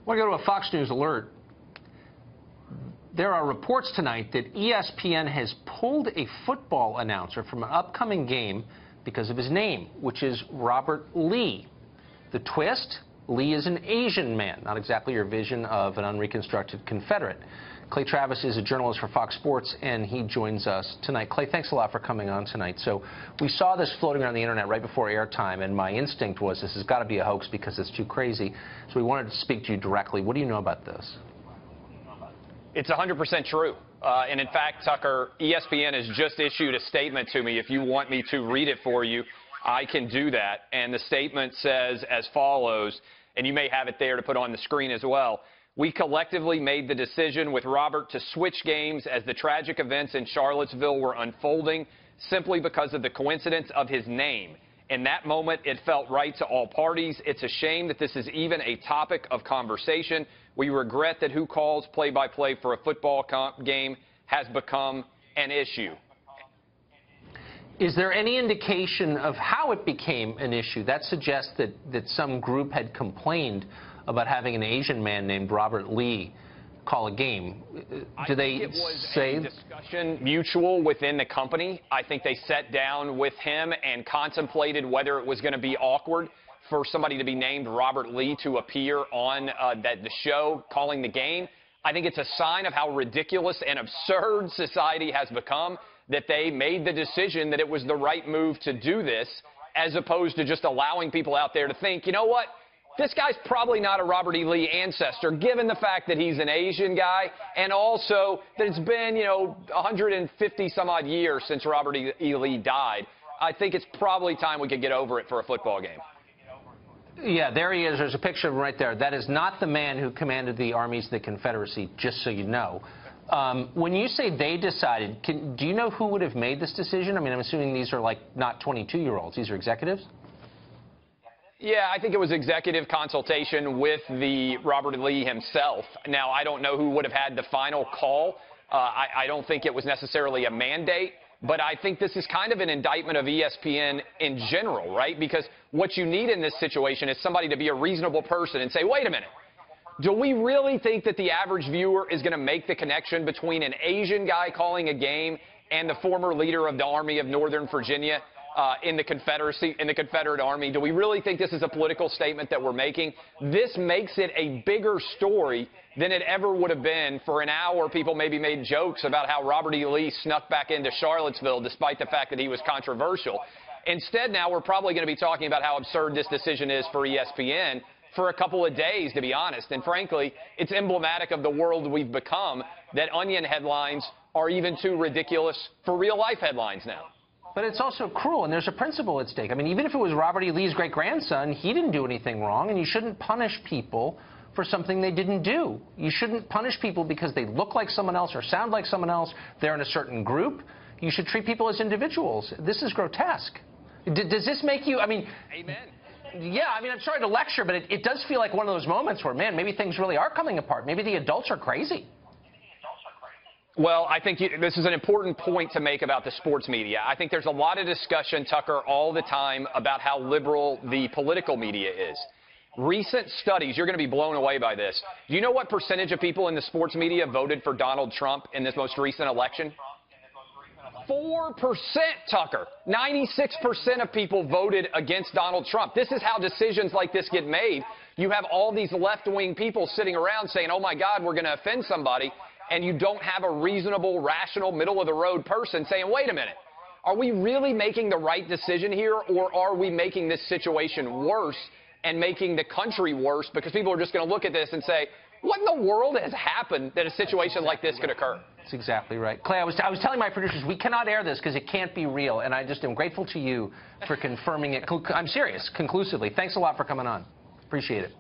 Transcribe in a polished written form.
I want to go to a Fox News alert. There are reports tonight that ESPN has pulled a football announcer from an upcoming game because of his name, which is Robert Lee. The twist? Lee is an Asian man, not exactly your vision of an unreconstructed Confederate. Clay Travis is a journalist for Fox Sports, and he joins us tonight. Clay, thanks a lot for coming on tonight. So we saw this floating around the internet right before airtime, and my instinct was this has got to be a hoax because it's too crazy. So we wanted to speak to you directly. What do you know about this? It's 100% true. And in fact, Tucker, ESPN has just issued a statement to me. If you want me to read it for you, I can do that. And the statement says as follows, and you may have it there to put on the screen as well. We collectively made the decision with Robert to switch games as the tragic events in Charlottesville were unfolding simply because of the coincidence of his name. In that moment, it felt right to all parties. It's a shame that this is even a topic of conversation. We regret that who calls play-by-play for a football game has become an issue. Is there any indication of how it became an issue? That suggests that some group had complained about having an Asian man named Robert Lee call a game. Do they it was say a discussion mutual within the company? I think they sat down with him and contemplated whether it was going to be awkward for somebody to be named Robert Lee to appear on the show calling the game. I think it's a sign of how ridiculous and absurd society has become that they made the decision that it was the right move to do this, as opposed to just allowing people out there to think, you know what, this guy's probably not a Robert E. Lee ancestor, given the fact that he's an Asian guy, and also that it's been, 150-some-odd years since Robert E. Lee died. I think it's probably time we could get over it for a football game. Yeah, there he is. There's a picture of him right there. That is not the man who commanded the armies of the Confederacy, just so you know. When you say they decided, do you know who would have made this decision? I mean, I'm assuming these are not 22-year-olds. These are executives? Yeah, I think it was executive consultation with the Robert Lee himself. Now, I don't know who would have had the final call. I don't think it was necessarily a mandate. But I think this is kind of an indictment of ESPN in general, right? Because what you need in this situation is somebody to be a reasonable person and say, wait a minute, do we really think that the average viewer is going to make the connection between an Asian guy calling a game and the former leader of the Army of Northern Virginia in the Confederacy, in the Confederate Army? Do we really think this is a political statement that we're making? This makes it a bigger story than it ever would have been. For an hour, people maybe made jokes about how Robert E. Lee snuck back into Charlottesville despite the fact that he was controversial. Instead, now we're probably going to be talking about how absurd this decision is for ESPN for a couple of days, to be honest. And frankly, it's emblematic of the world we've become, that Onion headlines are even too ridiculous for real-life headlines now. But it's also cruel, and there's a principle at stake. I mean, even if it was Robert E. Lee's great-grandson, he didn't do anything wrong, and you shouldn't punish people for something they didn't do. You shouldn't punish people because they look like someone else or sound like someone else. They're in a certain group. You should treat people as individuals. This is grotesque. Does this make you, I mean... Amen. Yeah, I mean, I'm sorry to lecture, but it does feel like one of those moments where, man, maybe things really are coming apart. Maybe the adults are crazy. Well, I think this is an important point to make about the sports media. I think there's a lot of discussion, Tucker, all the time about how liberal the political media is. Recent studies, you're going to be blown away by this. Do you know what percentage of people in the sports media voted for Donald Trump in this most recent election? 4%, Tucker. 96% of people voted against Donald Trump. This is how decisions like this get made. You have all these left-wing people sitting around saying, oh, my God, we're going to offend somebody. And you don't have a reasonable, rational, middle-of-the-road person saying, wait a minute, are we really making the right decision here, or are we making this situation worse and making the country worse because people are just going to look at this and say, what in the world has happened that a situation like this could occur? That's exactly right. Clay, I was telling my producers, we cannot air this because it can't be real, and I just am grateful to you for confirming it. I'm serious, conclusively. Thanks a lot for coming on. Appreciate it.